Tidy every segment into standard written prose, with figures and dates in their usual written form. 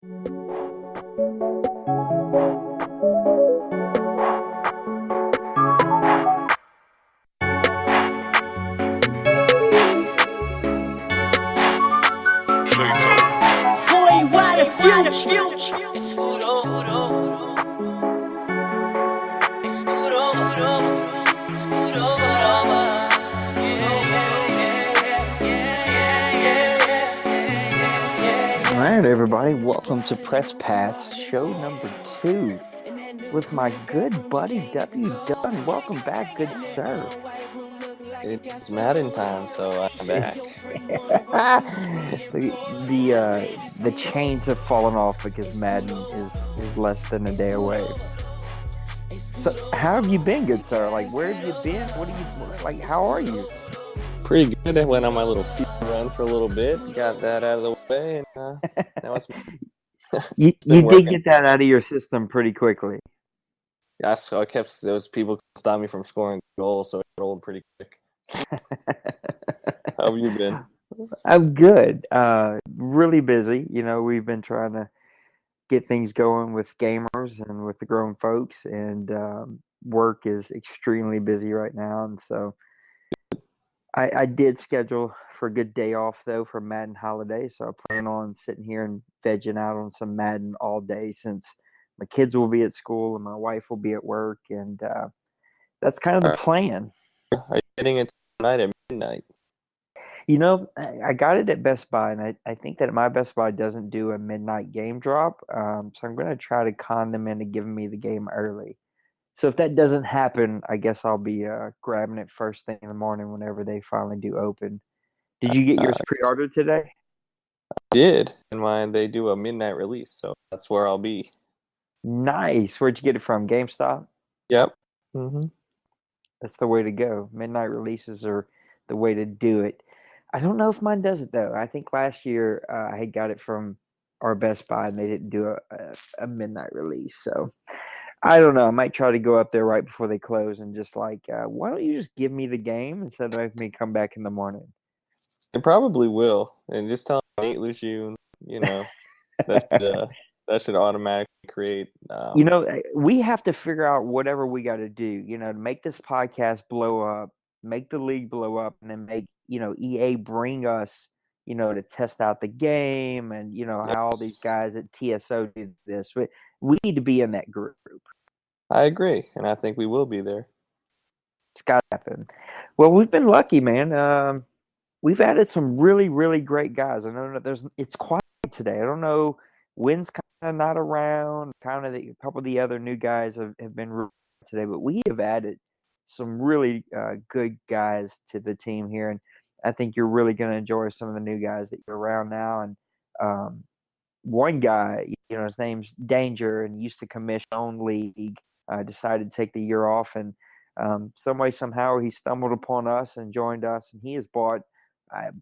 All right, everybody, welcome to Press Pass, show number 2, with my good buddy W. Dunn. Welcome back, good sir. It's Madden time, so I'm back. the chains have fallen off because Madden is less than a day away. So, how have you been, good sir? Like, where have you been? What are you like? How are you? Pretty good. I went on my little field run for a little bit, got that out of the way, and now it's. you did get that out of your system pretty quickly. Yeah, so I kept those people stop me from scoring goals, so it rolled pretty quick. How have you been? I'm good. Really busy. You know, we've been trying to get things going with gamers and with the grown folks, and work is extremely busy right now. And so I did schedule for a good day off, though, for Madden holiday. So I plan on sitting here and vegging out on some Madden all day since my kids will be at school and my wife will be at work. And that's kind of the plan. Are you getting it tonight at midnight? You know, I got it at Best Buy, and I think that my Best Buy doesn't do a midnight game drop. So I'm going to try to con them into giving me the game early. So if that doesn't happen, I guess I'll be grabbing it first thing in the morning whenever they finally do open. Did you get yours pre-ordered today? I did. And they do a midnight release, so that's where I'll be. Nice. Where'd you get it from? GameStop? Yep. Mm-hmm. That's the way to go. Midnight releases are the way to do it. I don't know if mine does it, though. I think last year I had got it from our Best Buy, and they didn't do a midnight release. So I don't know. I might try to go up there right before they close and just why don't you just give me the game instead of making me come back in the morning? It probably will. And just tell Nate Lucian, that should automatically create. We have to figure out whatever we got to do, to make this podcast blow up, make the league blow up, and then make, EA bring us, to test out the game and, how all these guys at TSO do this. But we need to be in that group. I agree. And I think we will be there. It's got to happen. Well, we've been lucky, man. We've added some really, really great guys. I know that it's quiet today. I don't know. Wynn's kind of not around. Kind of a couple of the other new guys have been today, but we have added some really good guys to the team here, and I think you're really going to enjoy some of the new guys that you're around now. And one guy, his name's Danger, and used to commission own league. Decided to take the year off, and somehow he stumbled upon us and joined us, and he has bought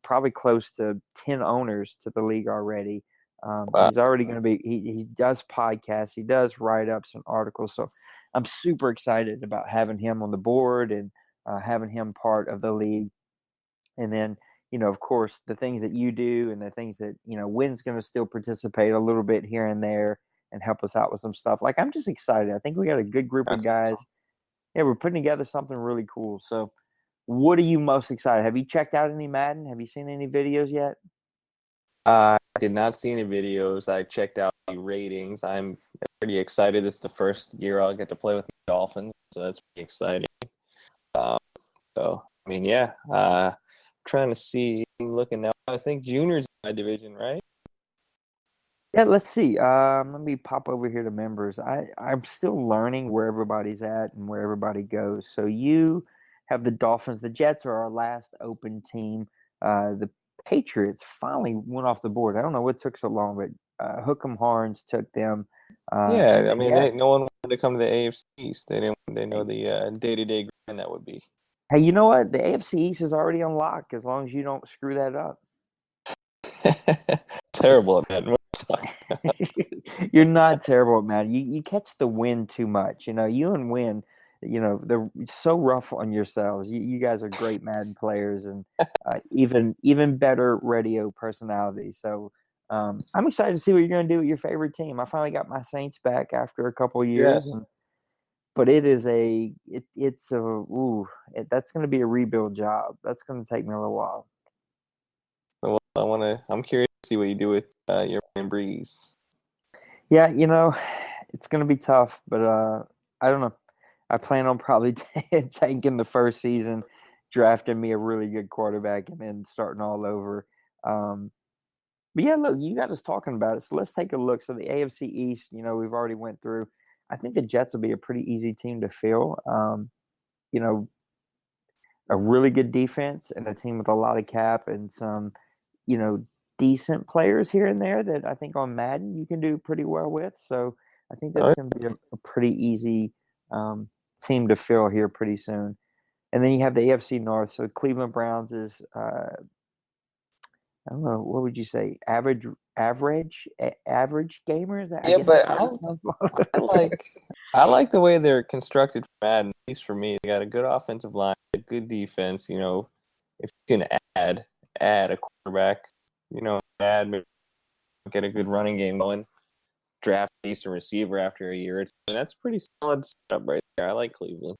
probably close to 10 owners to the league already. Wow. He's already going to be, he does podcasts, he does write-ups and articles. So I'm super excited about having him on the board and having him part of the league. And then, of course, the things that you do and the things that, Wynn's going to still participate a little bit here and there and help us out with some stuff. Like, I'm just excited. I think we got a good group of guys. Awesome. Yeah, we're putting together something really cool. So what are you most excited? Have you checked out any Madden? Have you seen any videos yet? I did not see any videos. I checked out the ratings. I'm pretty excited. This is the first year I'll get to play with the Dolphins, so that's pretty exciting. Trying to see, looking now. I think Junior's in my division, right? Yeah, let's see. Let me pop over here to members. I'm still learning where everybody's at and where everybody goes. So you have the Dolphins. The Jets are our last open team. The Patriots finally went off the board. I don't know what took so long, but Hook'em Horns took them. No one wanted to come to the AFC East. They know the day-to-day grind that would be. Hey, you know what? The AFC East is already on lock as long as you don't screw that up. Terrible at that. You're not terrible at Madden. You catch the wind too much. You and Wynn, they're so rough on yourselves. You guys are great Madden players and even better radio personalities. So I'm excited to see what you're going to do with your favorite team. I finally got my Saints back after a couple of years, Yes. but it's that's going to be a rebuild job. That's going to take me a little while. So I'm curious to see what you do with your man Breeze. Yeah, it's going to be tough, but I don't know. I plan on probably taking the first season, drafting me a really good quarterback, and then starting all over. But yeah, look, you got us talking about it. So let's take a look. So the AFC East, we've already went through. I think the Jets will be a pretty easy team to fill. You know, a really good defense and a team with a lot of cap and some, decent players here and there that I think on Madden you can do pretty well with. So I think Oh, that's going to be a pretty easy team to fill here pretty soon. And then you have the AFC North. So Cleveland Browns is I don't know, what would you say? Average gamers? I yeah, guess but that's what it comes I from. I like the way they're constructed for Madden. At least for me, they got a good offensive line, a good defense. If you can add a quarterback, get a good running game going, draft a decent receiver after a year. That's pretty solid setup right there. I like Cleveland.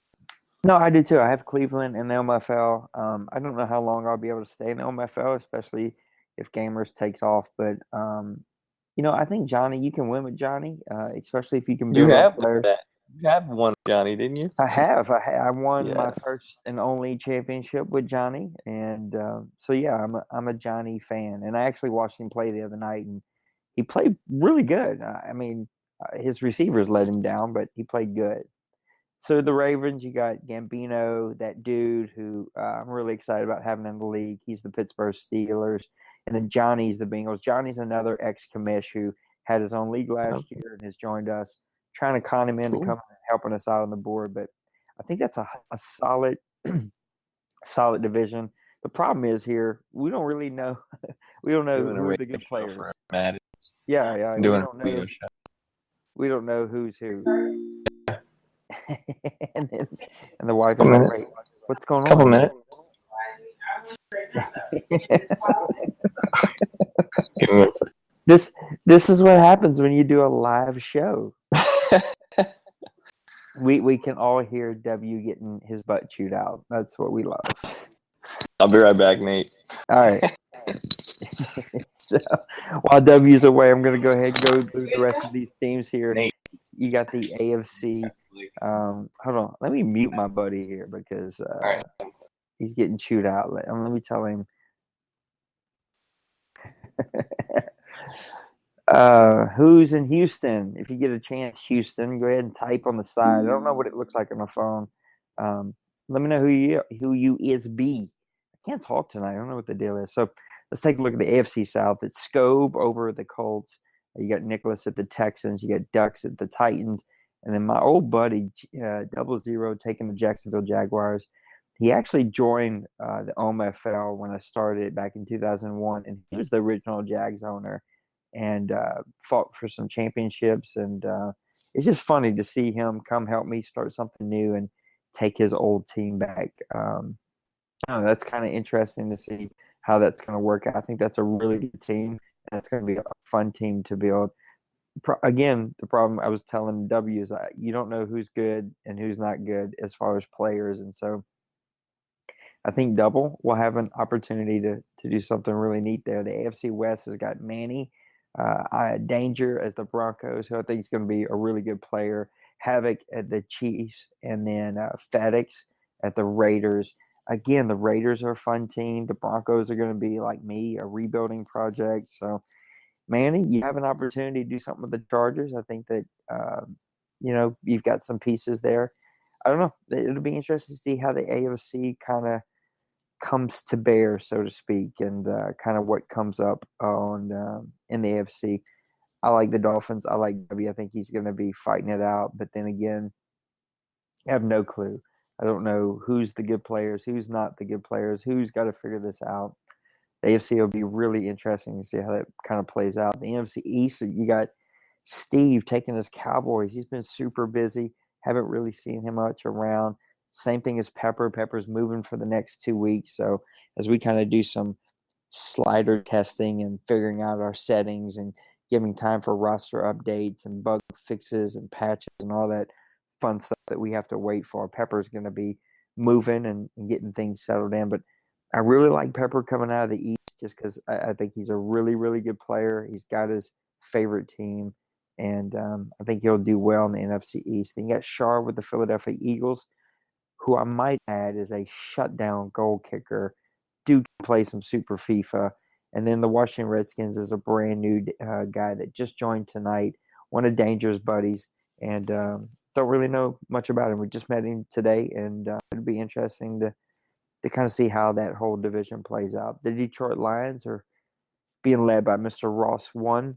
No, I do too. I have Cleveland in the MFL. I don't know how long I'll be able to stay in the MFL, especially if Gamers takes off. But I think Johnny, you can win with Johnny, especially if you can You build up have done players. that. You have won, Johnny, didn't you? I have. I won my Yes. first and only championship with Johnny, and so yeah, I'm a Johnny fan, and I actually watched him play the other night, and he played really good. I mean, his receivers let him down, but he played good. So the Ravens, you got Gambino, that dude who I'm really excited about having in the league. He's the Pittsburgh Steelers, and then Johnny's the Bengals. Johnny's another ex-commish who had his own league last year and has joined us, trying to con him into Cool. coming and helping us out on the board. But I think that's a solid, solid division. The problem is here we don't really know. We don't know Doing a who are radio the good show players. for Madden. Yeah, we Doing a don't radio know. show. We don't know who's who. and then, and the wife is Couple like, minutes. "Wait, what's going Couple on?" minutes. Give me This is what happens when you do a live show. We can all hear W getting his butt chewed out. That's what we love. I'll be right back, Nate. All right. So while W's away, I'm going to go ahead and go through the rest of these teams here. Nate. You got the AFC. Hold on. Let me mute my buddy here because he's getting chewed out. Let me tell him. Who's in Houston? If you get a chance, Houston, go ahead and type on the side. I don't know what it looks like on the phone. Let me know who you is be. I can't talk tonight. I don't know what the deal is. So let's take a look at the AFC South. It's Scobe over the Colts. You got Nicholas at the Texans. You got Ducks at the Titans. And then my old buddy, 00, taking the Jacksonville Jaguars. He actually joined the OMFL when I started back in 2001, and he was the original Jags owner and fought for some championships. And it's just funny to see him come help me start something new and take his old team back. That's kind of interesting to see how that's going to work out. I think that's a really good team. And it's going to be a fun team to build. Again, the problem I was telling W is you don't know who's good and who's not good as far as players. And so I think Double will have an opportunity to do something really neat there. The AFC West has got Manny, Danger as the Broncos, who I think is going to be a really good player. Havoc at the Chiefs, and then FedEx at the Raiders. Again, the Raiders are a fun team. The Broncos are going to be, like me, a rebuilding project. So, Manny, you have an opportunity to do something with the Chargers. I think that, you've got some pieces there. I don't know. It'll be interesting to see how the AFC kind of comes to bear, so to speak, and kind of what comes up on in the AFC. I like the Dolphins. I like W. I think he's going to be fighting it out. But then again, I have no clue. I don't know who's the good players, who's not the good players, who's got to figure this out. The AFC will be really interesting to see how that kind of plays out. The NFC East, you got Steve taking his Cowboys. He's been super busy. Haven't really seen him much around. Same thing as Pepper. Pepper's moving for the next 2 weeks. So as we kind of do some slider testing and figuring out our settings and giving time for roster updates and bug fixes and patches and all that fun stuff that we have to wait for. Pepper's going to be moving and getting things settled in. But I really like Pepper coming out of the East just because I think he's a really, really good player. He's got his favorite team, and I think he'll do well in the NFC East. Then you got Shar with the Philadelphia Eagles, who I might add is a shutdown goal kicker. Dude can play some super FIFA. And then the Washington Redskins is a brand new guy that just joined tonight, one of Danger's buddies, and don't really know much about him. We just met him today, and it'll be interesting to kind of see how that whole division plays out. The Detroit Lions are being led by Mr. Ross 1,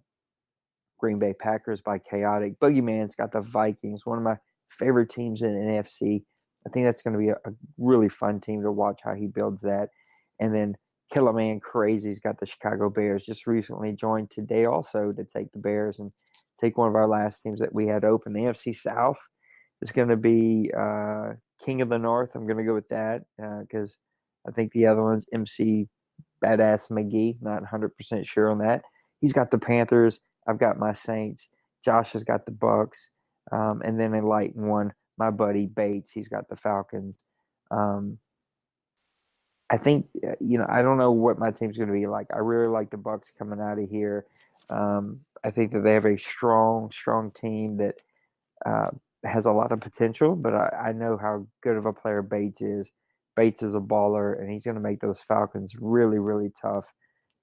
Green Bay Packers by Chaotic. Boogeyman's got the Vikings, one of my favorite teams in NFC. I think that's going to be a really fun team to watch how he builds that. And then Killer Man Crazy's got the Chicago Bears. Just recently joined today also to take the Bears and take one of our last teams that we had open. The NFC South is going to be King of the North. I'm going to go with that because I think the other one's MC Badass McGee. Not 100% sure on that. He's got the Panthers. I've got my Saints. Josh has got the Bucks. And then in light one, my buddy Bates, he's got the Falcons. I think I don't know what my team's going to be like. I really like the Bucks coming out of here. I think that they have a strong team that has a lot of potential, but I know how good of a player Bates is. Bates is a baller, and he's going to make those Falcons really, really tough.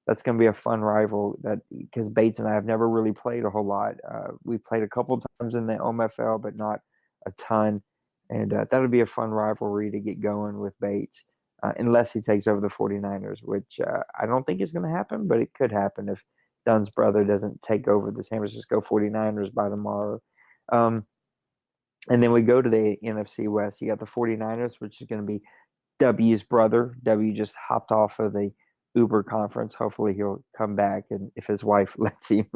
That's going to be a fun rival because Bates and I have never really played a whole lot. We played a couple times in the OMFL, but not a ton. And that'll be a fun rivalry to get going with Bates, unless he takes over the 49ers, which I don't think is going to happen, but it could happen if Dunn's brother doesn't take over the San Francisco 49ers by tomorrow. And then we go to the NFC West. You got the 49ers, which is going to be W's brother. W just hopped off of the Uber conference. Hopefully he'll come back, and if his wife lets him.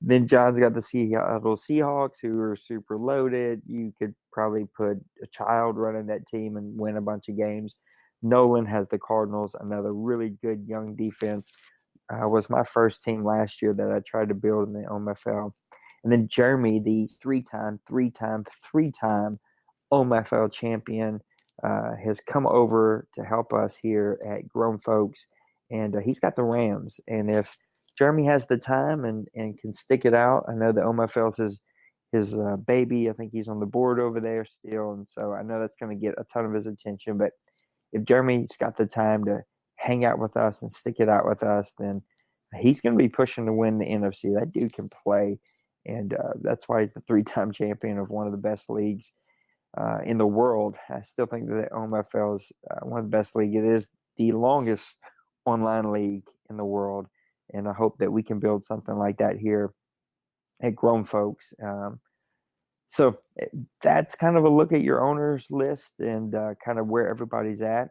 Then John's got the Seattle Seahawks, who are super loaded. You could probably put a child running that team and win a bunch of games. Nolan has the Cardinals, another really good young defense. Was my first team last year that I tried to build in the OMFL. And then Jeremy, the three-time OMFL champion, has come over to help us here at Grown Folks, and he's got the Rams. And if Jeremy has the time and can stick it out, I know the OMFL is his baby. I think he's on the board over there still, and so I know that's going to get a ton of his attention. But if Jeremy's got the time to hang out with us and stick it out with us, then he's going to be pushing to win the NFC. That dude can play, and that's why he's the three-time champion of one of the best leagues in the world. I still think that the OMFL is one of the best leagues. It is the longest online league in the world, and I hope that we can build something like that here at Grown Folks. So that's kind of a look at your owners list and kind of where everybody's at.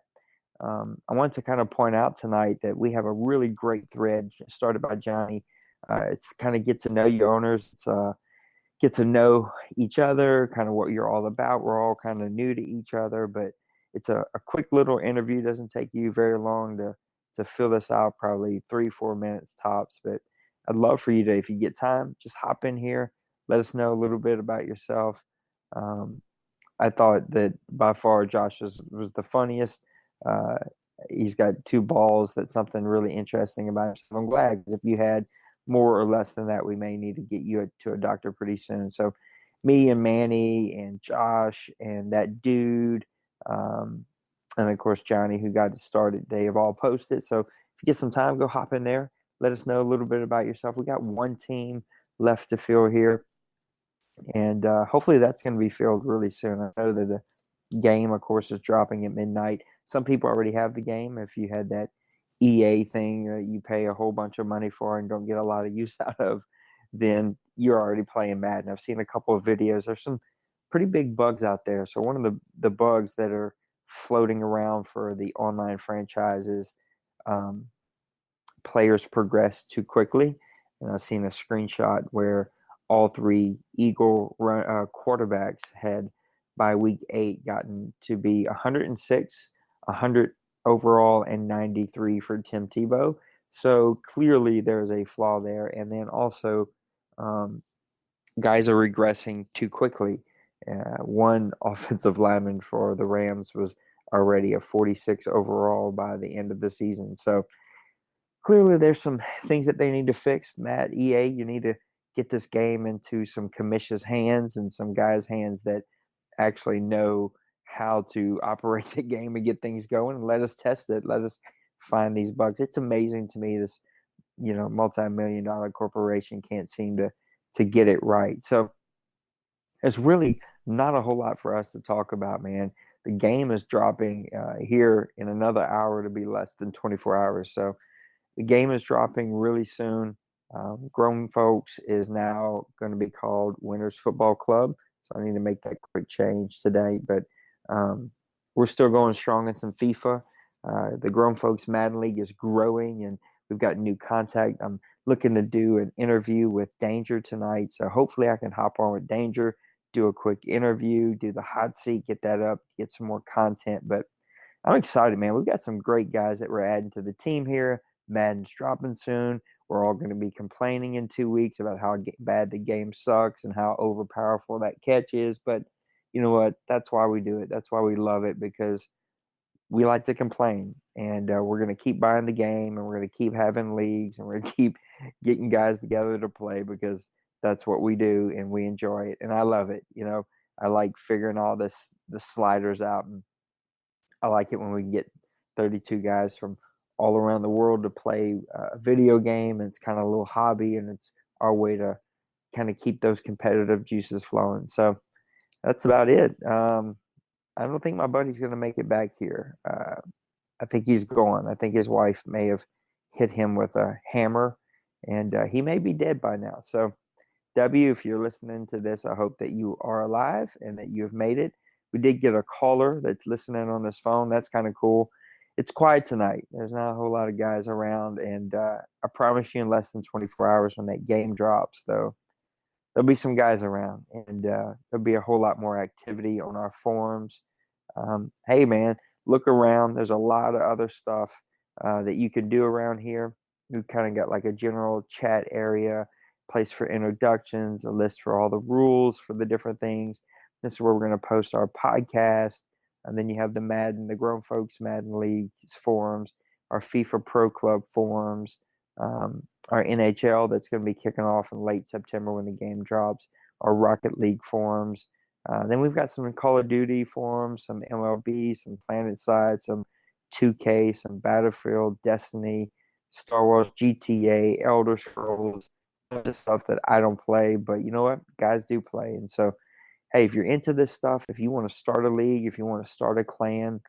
I want to kind of point out tonight that we have a really great thread started by Johnny. It's kind of get to know your owners. It's get to know each other, kind of what you're all about. We're all kind of new to each other, but it's a quick little interview. It doesn't take you very long to fill this out, probably 3-4 minutes tops. But I'd love for you to, if you get time, just hop in here. Let us know a little bit about yourself. I thought that by far Josh was the funniest. He's got 2 balls. That's something really interesting about himself. I'm glad, because if you had more or less than that, we may need to get you to a doctor pretty soon. So me and Manny and Josh and that dude, and of course Johnny, who got it started, they have all posted. So if you get some time, go hop in there. Let us know a little bit about yourself. We got one team left to fill here, and hopefully that's going to be filled really soon. I know that the game, of course, is dropping at midnight. Some people already have the game. If you had that EA thing you pay a whole bunch of money for and don't get a lot of use out of, then you're already playing Madden. I've seen a couple of videos. There's some pretty big bugs out there. So one of the bugs that are floating around for the online franchises, players progress too quickly. And I've seen a screenshot where all 3 Eagle quarterbacks had by week 8 gotten to be 106, 100, overall and 93 for Tim Tebow. So clearly there's a flaw there. And then also, um, guys are regressing too quickly. One offensive lineman for the Rams was already a 46 overall by the end of the season. So clearly there's some things that they need to fix. Matt, EA, you need to get this game into some commission's hands and some guys' hands that actually know how to operate the game and get things going, and let us test it. Let us find these bugs. It's amazing to me this, multi-million dollar corporation can't seem to get it right. So there's really not a whole lot for us to talk about, man. The game is dropping here in another hour to be less than 24 hours. So the game is dropping really soon. Grown Folks is now going to be called Winners Football Club. So I need to make that quick change today. But um, we're still going strong in some FIFA. The Grown Folks Madden League is growing, and we've got new contact. I'm looking to do an interview with Danger tonight. So hopefully I can hop on with Danger, do a quick interview, do the hot seat, get that up, get some more content. But I'm excited, man. We've got some great guys that we're adding to the team here. Madden's dropping soon. We're all going to be complaining in 2 weeks about how bad the game sucks and how overpowerful that catch is. But you know what? That's why we do it. That's why we love it, because we like to complain. And we're going to keep buying the game, and we're going to keep having leagues, and we're going to keep getting guys together to play, because that's what we do and we enjoy it. And I love it. I like figuring all the sliders out, and I like it when we get 32 guys from all around the world to play a video game. It's kind of a little hobby, and it's our way to kind of keep those competitive juices flowing. So that's about it. I don't think my buddy's going to make it back here. I think he's gone. I think his wife may have hit him with a hammer, and he may be dead by now. So, W, if you're listening to this, I hope that you are alive and that you have made it. We did get a caller that's listening on his phone. That's kind of cool. It's quiet tonight. There's not a whole lot of guys around, and I promise you, in less than 24 hours, when that game drops, though, there'll be some guys around, and there'll be a whole lot more activity on our forums. Hey, man, look around. There's a lot of other stuff that you can do around here. We've kind of got like a general chat area, place for introductions, a list for all the rules for the different things. This is where we're going to post our podcast. And then you have the Grown Folks Madden League forums, our FIFA Pro Club forums, our NHL that's going to be kicking off in late September when the game drops, our Rocket League forums. Then we've got some Call of Duty forums, some MLB, some PlanetSide, some 2K, some Battlefield, Destiny, Star Wars, GTA, Elder Scrolls, the stuff that I don't play, but you know what? Guys do play. And so, hey, if you're into this stuff, if you want to start a league, if you want to start a clan,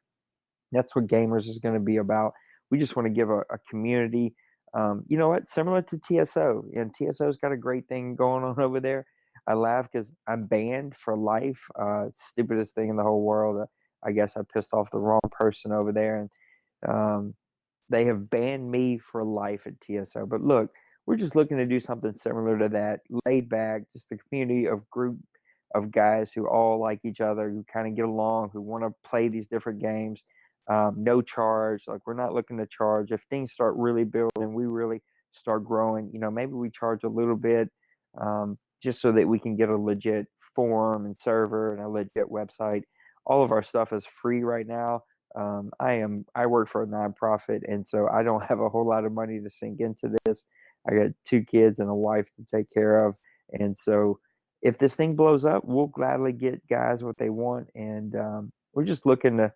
that's what Gamers is going to be about. We just want to give a community, you know what, similar to TSO. And TSO's got a great thing going on over there. I laugh because I'm banned for life. It's the stupidest thing in the whole world. I guess I pissed off the wrong person over there, and they have banned me for life at TSO. But look, we're just looking to do something similar to that, laid back, just a community of group of guys who all like each other, who kind of get along, who want to play these different games. No charge. Like, we're not looking to charge. If things start really building, we really start growing, maybe we charge a little bit, just so that we can get a legit forum and server and a legit website. All of our stuff is free right now. I work for a nonprofit, and so I don't have a whole lot of money to sink into this. I got 2 kids and a wife to take care of, and so if this thing blows up, we'll gladly get guys what they want, and we're just looking to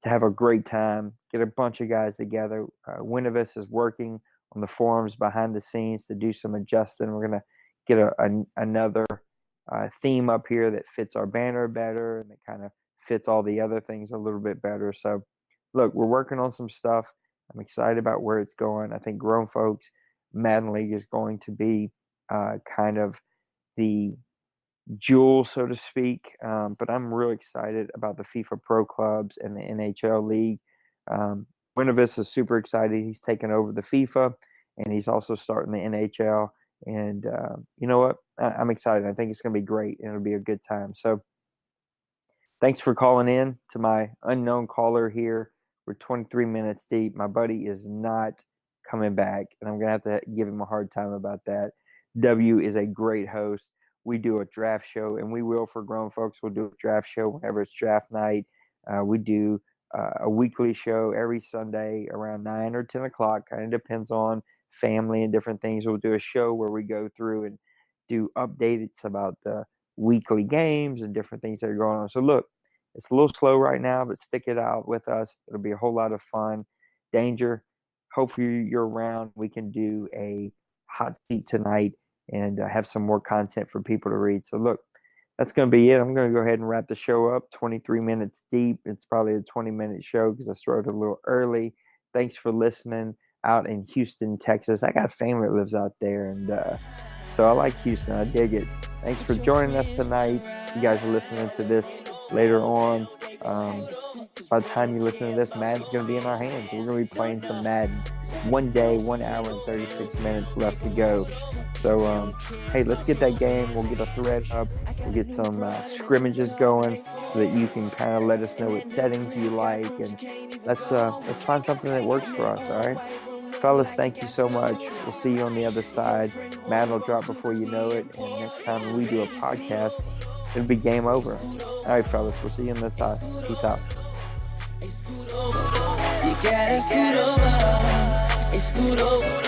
have a great time, get a bunch of guys together. Winnovis is working on the forums behind the scenes to do some adjusting. We're going to get another theme up here that fits our banner better, and that kind of fits all the other things a little bit better. So, look, we're working on some stuff. I'm excited about where it's going. I think Grown Folks Madden League is going to be kind of the jewel, so to speak. But I'm really excited about the FIFA Pro Clubs and the NHL League. Winnovis is super excited. He's taken over the FIFA, and he's also starting the NHL. And you know what? I'm excited. I think it's going to be great, and it'll be a good time. So thanks for calling in to my unknown caller here We're 23 minutes deep. My buddy is not coming back, and I'm going to have to give him a hard time about that. W is a great host. We do a draft show, and we will for grown folks. We'll do a draft show whenever it's draft night. We do a weekly show every Sunday around 9 or 10 o'clock. Kind of depends on family and different things. We'll do a show where we go through and do updates about the weekly games and different things that are going on. So look, it's a little slow right now, but stick it out with us. It'll be a whole lot of fun. Danger, hopefully you're around. We can do a hot seat tonight and have some more content for people to read. So look, that's going to be it. I'm going to go ahead and wrap the show up. 23 minutes deep. It's probably a 20-minute show because I started a little early. Thanks for listening out in Houston, Texas. I got family that lives out there, and so I like Houston. I dig it. Thanks for joining us tonight. You guys are listening to this later on. By the time you listen to this, Madden's going to be in our hands. We're going to be playing some Madden. 1 day, 1 hour, and 36 minutes left to go. So, hey, let's get that game. We'll get a thread up. We'll get some scrimmages going so that you can kind of let us know what settings you like. And let's find something that works for us, all right? Fellas, thank you so much. We'll see you on the other side. Madden will drop before you know it. And next time we do a podcast, it'll be game over. All right, fellas, we'll see you on this side. Peace out. You gotta scoot over, scoot over.